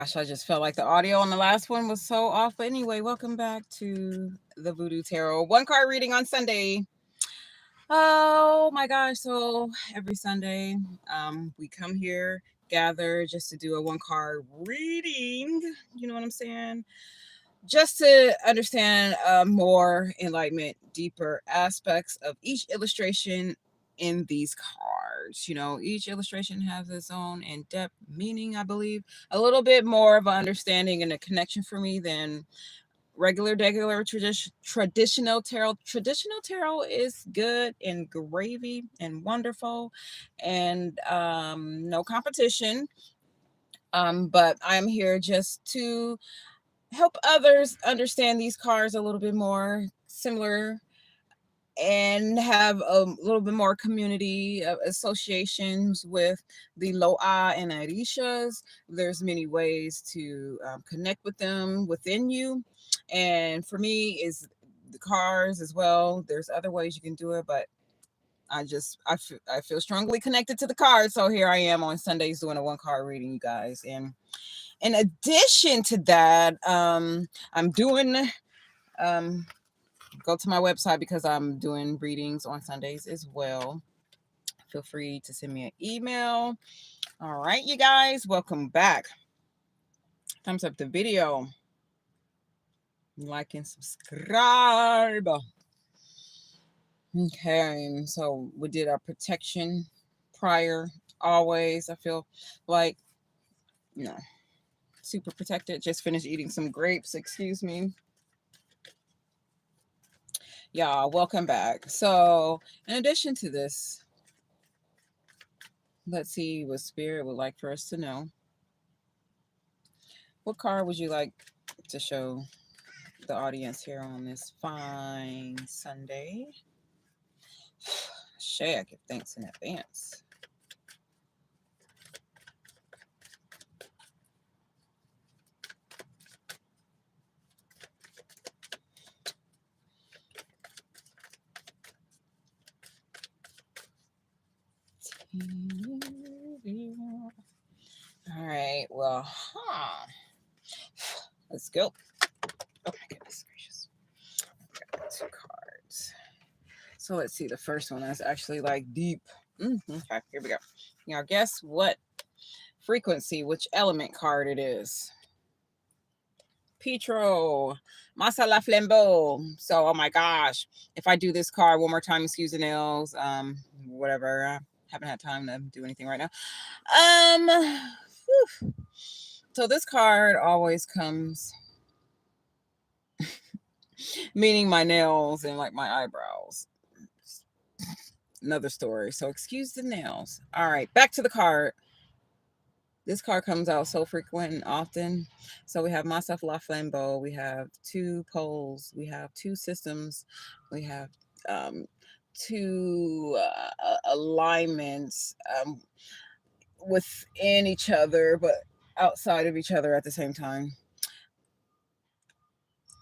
Gosh, I just felt like the audio on the last one was so off. But anyway, welcome back to the Voodoo Tarot one card reading on Sunday. Oh my gosh. So every Sunday, we come here, gather just to do a one card reading. You know what I'm saying? Just to understand more enlightenment, deeper aspects of each illustration in these cards. You know, each illustration has its own in-depth meaning, I believe. A little bit more of an understanding and a connection for me than regular traditional tarot. Traditional tarot is good and gravy and wonderful and no competition. But I'm here just to help others understand these cards a little bit more similar and have a little bit more community associations with the Loa and Orishas. There's many ways to connect with them within you. And for me is the cards as well. There's other ways you can do it, but I feel strongly connected to the cards. So here I am on Sundays doing a one card reading, you guys. And in addition to that, I'm doing go to my website because I'm doing readings on Sundays as well. Feel free to send me an email. All right, you guys, welcome back. Thumbs up the video, like and subscribe. Okay, so we did our protection prior. Always, I feel like, you know, super protected. Just finished eating some grapes. Excuse me. Y'all, welcome back. So, in addition to this, let's see what Spirit would like for us to know. What card would you like to show the audience here on this fine Sunday? Shay, I give thanks in advance. All right, well, let's go. Oh my goodness gracious. I got 2 cards. So let's see. The first one is actually like deep. Okay, here we go. Now, guess what frequency, which element card it is? Petro, Masa La Flambeau. So, oh my gosh, if I do this card one more time, excuse the nails, whatever. I haven't had time to do anything right now. Whew. So this card always comes meaning my nails and like my eyebrows. Another story. So excuse the nails. All right, back to the card. This card comes out so frequent and often. So we have Myself La Flambeau. We have 2 poles. We have 2 systems. We have 2 alignments within each other, but outside of each other at the same time,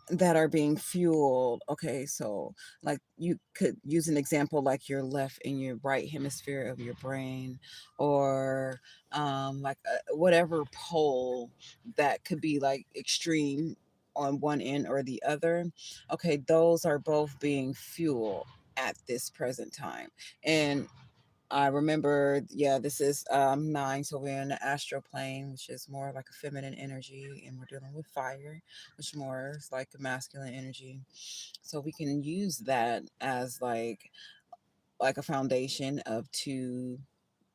that are being fueled. Okay, so like you could use an example like your left and your right hemisphere of your brain, or like whatever pole that could be like extreme on one end or the other. Okay, those are both being fueled at this present time. And I remember, yeah, this is 9, so we're in the astral plane, which is more like a feminine energy, and we're dealing with fire, which more is like a masculine energy. So we can use that as like a foundation of 2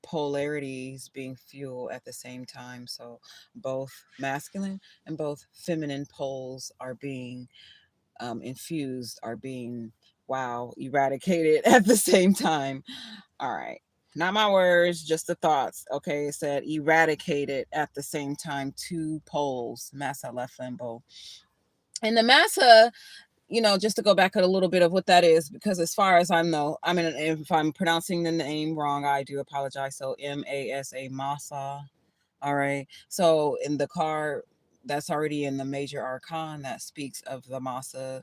polarities being fueled at the same time. So both masculine and both feminine poles are being infused, are being eradicated at the same time. All right. Not my words, just the thoughts. Okay. It said eradicated at the same time, 2 poles, Massa La Flambeau. And the Massa, just to go back a little bit of what that is, because as far as I know, I mean, if I'm pronouncing the name wrong, I do apologize. So Masa, Massa. All right. So in the card that's already in the major arcana that speaks of the Massa,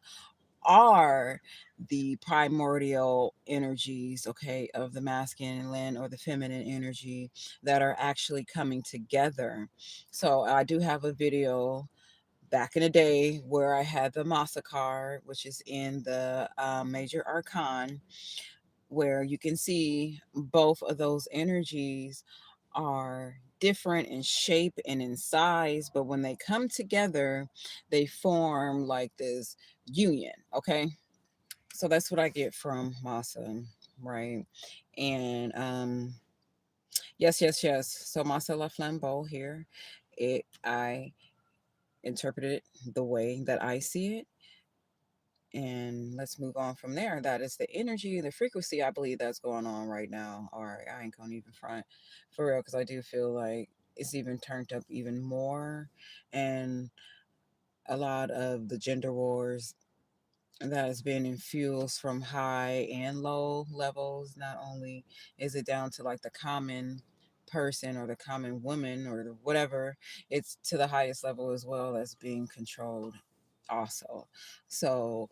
are the primordial energies, okay, of the masculine or the feminine energy that are actually coming together. So I do have a video back in the day where I had the Masa card, which is in the major archon, where you can see both of those energies are different in shape and in size, but when they come together, they form like this union, okay? So that's what I get from Masa, right? And yes. So Masa La Flambeau here, I interpreted it the way that I see it, and let's move on from there. That is the energy and the frequency I believe that's going on right now. All right, I ain't gonna even front for real, because I do feel like it's even turned up even more, and a lot of the gender wars that has been infused from high and low levels. Not only is it down to like the common person or the common woman or whatever, it's to the highest level as well as being controlled also. So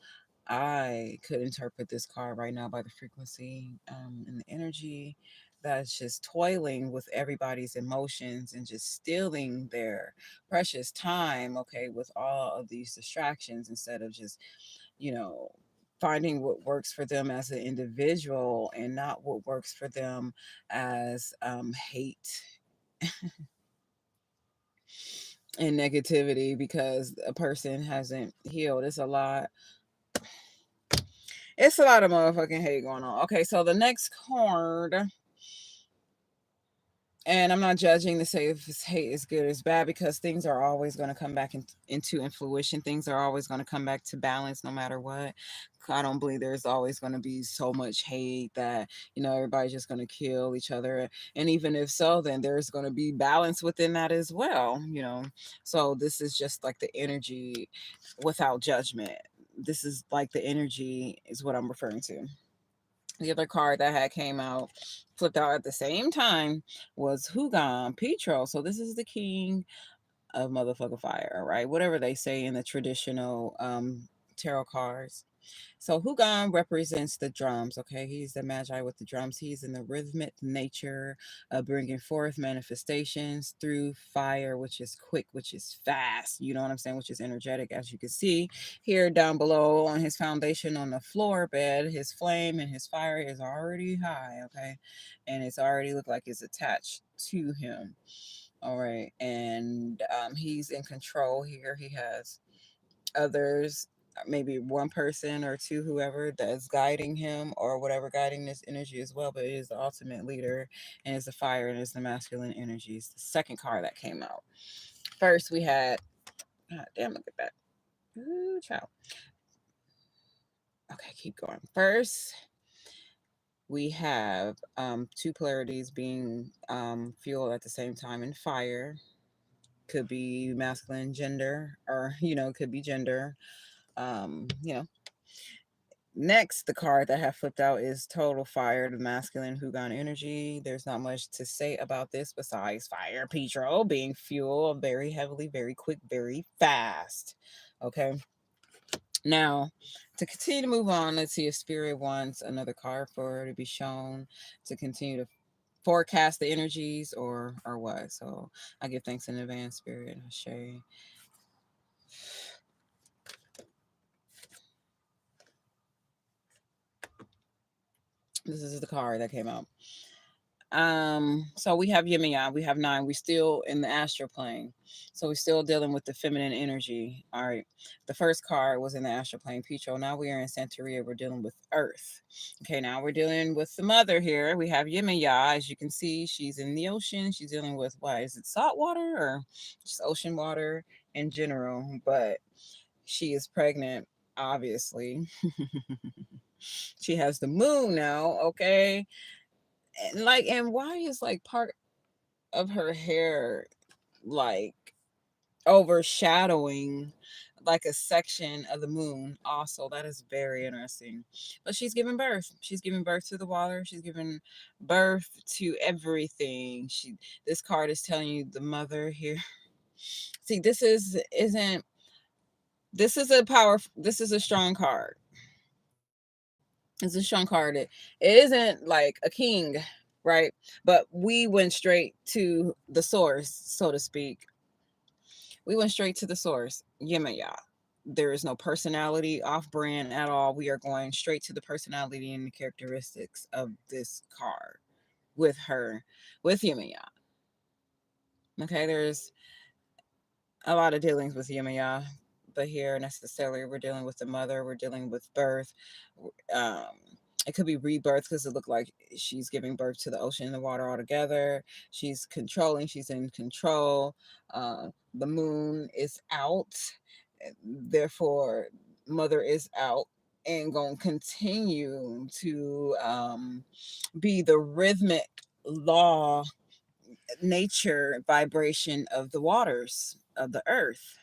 I could interpret this card right now by the frequency and the energy that's just toiling with everybody's emotions and just stealing their precious time, okay, with all of these distractions instead of just, you know, finding what works for them as an individual and not what works for them as hate and negativity because a person hasn't healed. It's a lot of motherfucking hate going on. Okay, so the next card, and I'm not judging to say if it's hate is good or is bad, because things are always going to come back into fruition. Things are always going to come back to balance no matter what. I don't believe there's always going to be so much hate that, everybody's just going to kill each other. And even if so, then there's going to be balance within that as well. So this is just like the energy without judgment. This is like the energy is what I'm referring to. The other card that had came out, flipped out at the same time, was Hugon Petro. So this is the king of motherfucker fire, right? Whatever they say in the traditional tarot cards. So Hugon represents the drums, okay? He's the magi with the drums. He's in the rhythmic nature of bringing forth manifestations through fire, which is quick, which is fast, you know what I'm saying, which is energetic. As you can see here down below on his foundation on the floor bed, his flame and his fire is already high, okay? And it's already looked like it's attached to him. All right. And he's in control here. He has others, maybe one person or two, whoever that's guiding him or whatever, guiding this energy as well, but it is the ultimate leader, and it's the fire, and it's the masculine energies. The second card that came out first, we had, God damn, look at that. Ooh, child. Okay, keep going. First, we have two polarities being fueled at the same time in fire. Could be masculine gender, or could be gender. You know, Next, the card that I have flipped out is Total Fire, the masculine Hugon energy. There's not much to say about this besides fire, Petro being fuel very heavily, very quick, very fast. Okay. Now, to continue to move on, let's see if Spirit wants another card for her to be shown to continue to forecast the energies or what. So I give thanks in advance, Spirit. Shay. This is the card that came out. So we have yin and yang, we have nine, we still in the astral plane, so we're still dealing with the feminine energy. All right, the first card was in the astral plane, Picho. Now we are in Santeria, we're dealing with earth. Okay, now we're dealing with the mother here. We have yin and yang. As you can see, she's in the ocean. She's dealing with, what is it, salt water or just ocean water in general, but she is pregnant, obviously. She has the moon now, okay? And why is like part of her hair like overshadowing like a section of the moon? Also, that is very interesting. But she's giving birth. She's giving birth to the water. She's giving birth to everything. This card is telling you the mother here. See, this is a strong card. It's a strong card. It isn't like a king, right? But we went straight to the source, so to speak. We went straight to the source. Yemaya. There is no personality off brand at all. We are going straight to the personality and the characteristics of this card with her, with Yemaya. Okay, there's a lot of dealings with Yemaya, but here necessarily we're dealing with the mother, we're dealing with birth. Um, it could be rebirth because it looked like she's giving birth to the ocean and the water all together. She's controlling, she's in control. The moon is out, therefore, mother is out and going to continue to be the rhythmic law, nature vibration of the waters of the earth.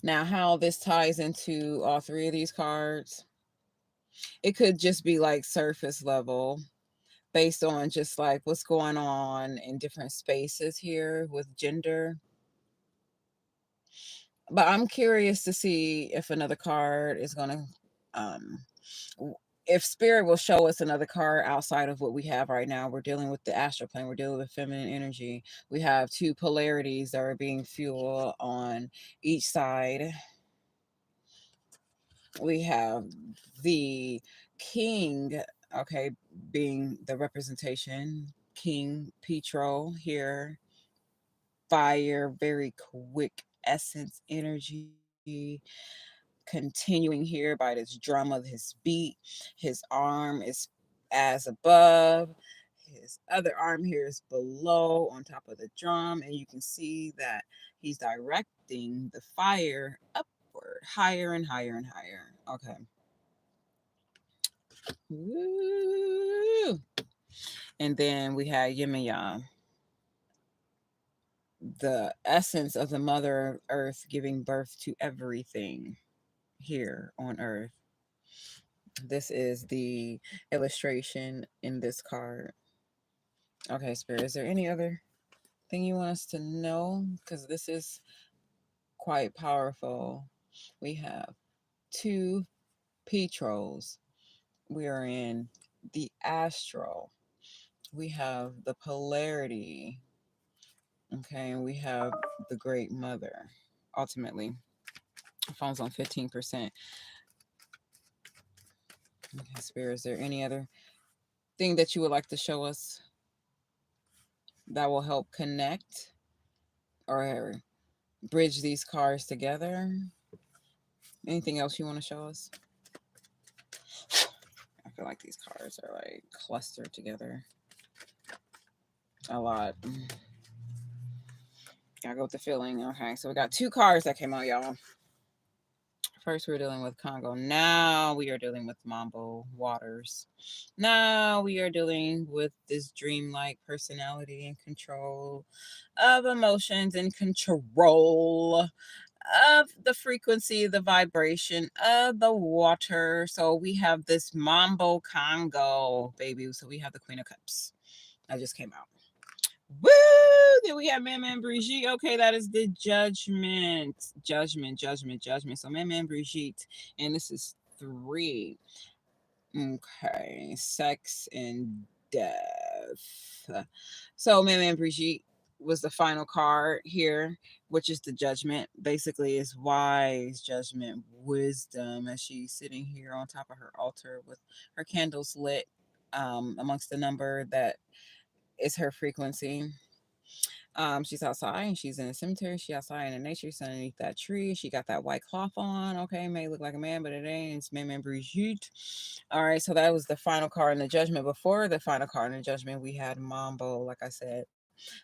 Now, how this ties into all three of these cards, it could just be like surface level based on just like what's going on in different spaces here with gender. But I'm curious to see if another card is going to, um, if spirit will show us another card outside of what we have right now. We're dealing with the astral plane, we're dealing with feminine energy. We have two polarities that are being fueled on each side. We have the king, okay, being the representation, King Petro here, fire, very quick essence energy, continuing here by this drum of his beat. His arm is as above, his other arm here is below on top of the drum, and you can see that he's directing the fire upward, higher and higher and higher. Okay. Woo! And then we had Yemaya, the essence of the Mother Earth giving birth to everything here on Earth. This is the illustration in this card. Okay, Spirit, is there any other thing you want us to know? Because this is quite powerful. We have two Petros. We are in the astral. We have the polarity. Okay, and we have the Great Mother. Ultimately, phone's on 15%. Okay, Spirit, is there any other thing that you would like to show us that will help connect or bridge these cards together? Anything else you want to show us? I feel like these cards are like clustered together a lot. Gotta go with the feeling. Okay, so we got two cards that came out, y'all. First, we were dealing with Congo. Now we are dealing with Mambo Waters. Now we are dealing with this dreamlike personality and control of emotions and control of the frequency, the vibration of the water. So we have this Mambo Congo, baby. So we have the Queen of Cups that just came out. Woo! Then we have Man Brigitte. Okay, that is the judgment. Judgment. So Man Brigitte. And this is 3. Okay. Sex and death. So Man Brigitte was the final card here, which is the judgment. Basically, is wise judgment, wisdom, as she's sitting here on top of her altar with her candles lit, amongst the number that is her frequency. She's outside and she's in a cemetery. She outside in the nature. She's underneath that tree. She got that white cloth on. Okay, may look like a man, but it ain't. It's Man Brigitte. All right, so that was the final card in the judgment. Before the final card in the judgment, we had Mambo, like I said.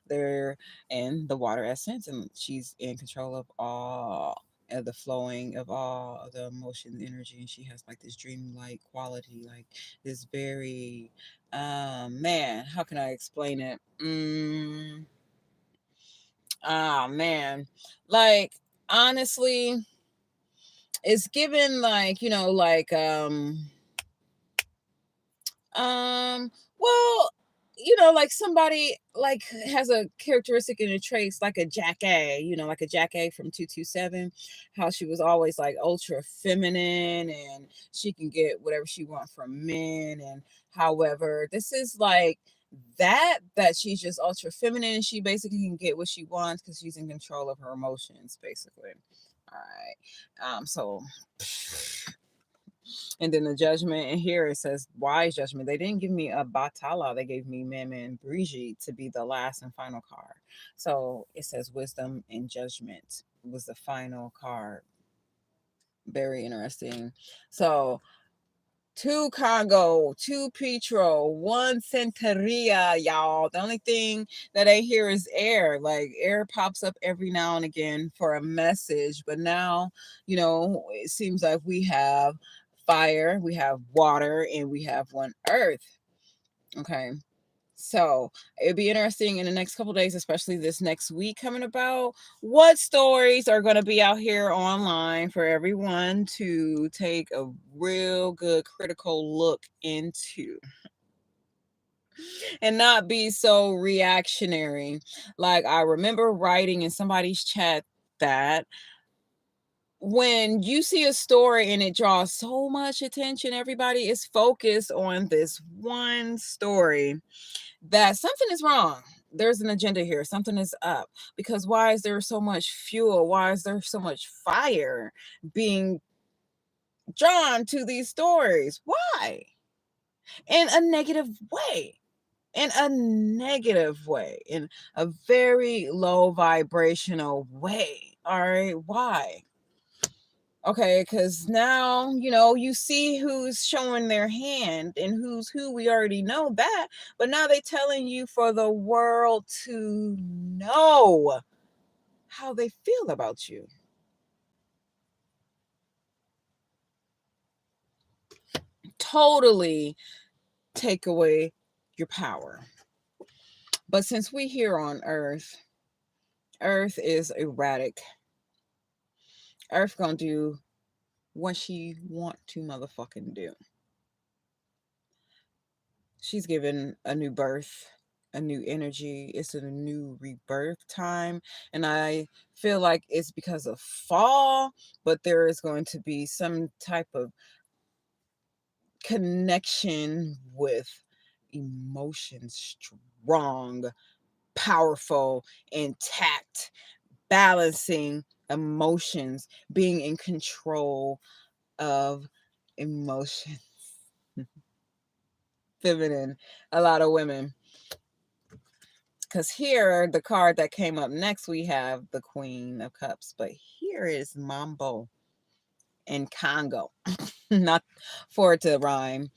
They're in the water essence, and she's in control of all of the flowing of all of the emotion energy, and she has like this dream-like quality, like this very man, how can I explain it? Oh man. Like honestly, it's given like, like well, like somebody like has a characteristic and a traits like a Jack A, like a Jack A from 227, how she was always like ultra feminine and she can get whatever she wants from men. And however, this is like that she's just ultra feminine and she basically can get what she wants because she's in control of her emotions, basically. All right. So and then the judgment, and here it says wise judgment. They didn't give me a Batala, they gave me Meme and Brigitte to be the last and final card. So it says wisdom and judgment was the final card. Very interesting. So two Congo, two Petro, one Centeria, y'all. The only thing that I hear is air. Like air pops up every now and again for a message. But now, it seems like we have fire, we have water, and we have one earth. Okay. So it'd be interesting in the next couple days, especially this next week coming about, what stories are going to be out here online for everyone to take a real good critical look into and not be so reactionary. Like I remember writing in somebody's chat that when you see a story and it draws so much attention, everybody is focused on this one story, that something is wrong. There's an agenda here. Something is up. Because why is there so much fuel? Why is there so much fire being drawn to these stories? Why? In a negative way. In a negative way. In a very low vibrational way. All right. Why? Okay, because now, you see who's showing their hand and who's who. We already know that. But now they're telling you for the world to know how they feel about you. Totally take away your power. But since we here on Earth is erratic. Earth gonna do what she want to motherfucking do. She's given a new birth, a new energy. It's a new rebirth time. And I feel like it's because of fall, but there is going to be some type of connection with emotions, strong, powerful, intact, balancing emotions, being in control of emotions. Feminine, a lot of women. Because here, the card that came up next, we have the Queen of Cups. But here is Mambo and Congo. Not for it to rhyme.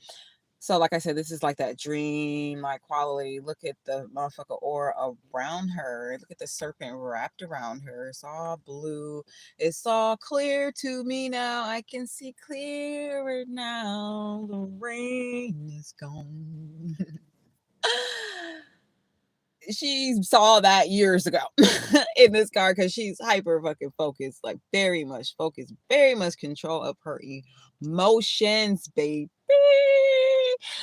So, like I said, this is like that dream like quality. Look at the motherfucker aura around her. Look at the serpent wrapped around her. It's all blue. It's all clear to me now. I can see clearer now. The rain is gone. She saw that years ago in this card because she's hyper fucking focused, like very much focused, very much control of her emotions, baby.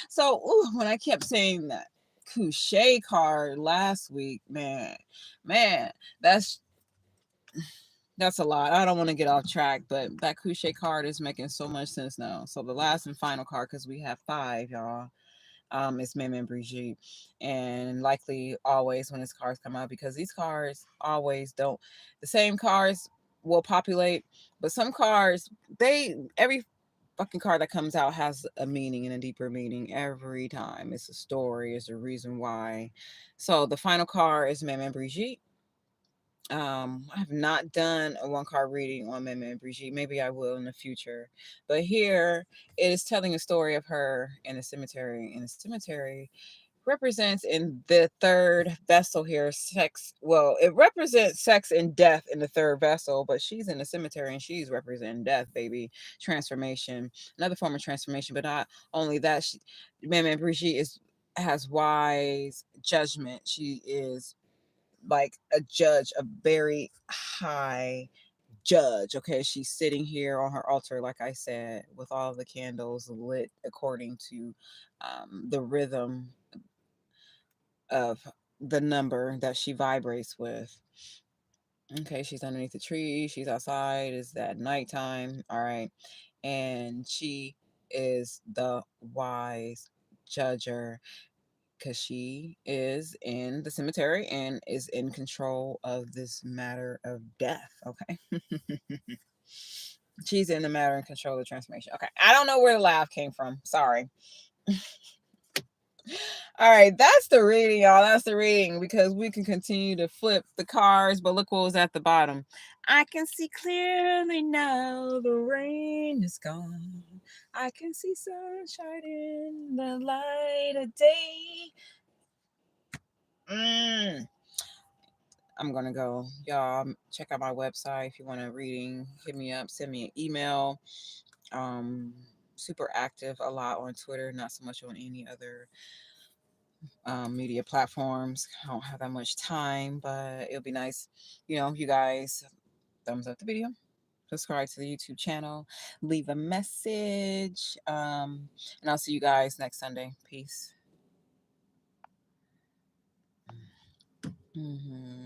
So when I kept saying that couche card last week, man, that's that's a lot. I don't want to get off track, but that couche card is making so much sense now. So the last and final card, because we have 5, y'all, is Meme and Brigitte. And likely always when these cards come out, because these cards always don't, the same cards will populate, but some cards, every fucking card that comes out has a meaning and a deeper meaning every time. It's a story, it's a reason why. So the final card is Meme and Brigitte. I have not done a one card reading on Meme and Brigitte. Maybe I will in the future. But here it is telling a story of her in a cemetery. And the cemetery represents in the third vessel here sex. Well, it represents sex and death in the third vessel, but she's in the cemetery and she's representing death, baby. Transformation, another form of transformation. But not only that, Meme and Brigitte has wise judgment. She is like a judge, a very high judge. Okay, she's sitting here on her altar, like I said, with all the candles lit according to the rhythm of the number that she vibrates with. Okay, she's underneath the tree. She's outside. It's at nighttime. All right. And she is the wise judger because she is in the cemetery and is in control of this matter of death. Okay. She's in the matter and control of the transformation. Okay. I don't know where the laugh came from. Sorry. All right, that's the reading, y'all. That's the reading because we can continue to flip the cards, but look what was at the bottom. I can see clearly now the rain is gone. I can see sunshine in the light of day. I'm gonna go, y'all. Check out my website if you want a reading. Hit me up, send me an email. Super active a lot on Twitter, not so much on any other media platforms. I don't have that much time, but it'll be nice, you guys thumbs up the video, subscribe to the YouTube channel, leave a message, and I'll see you guys next Sunday. Peace.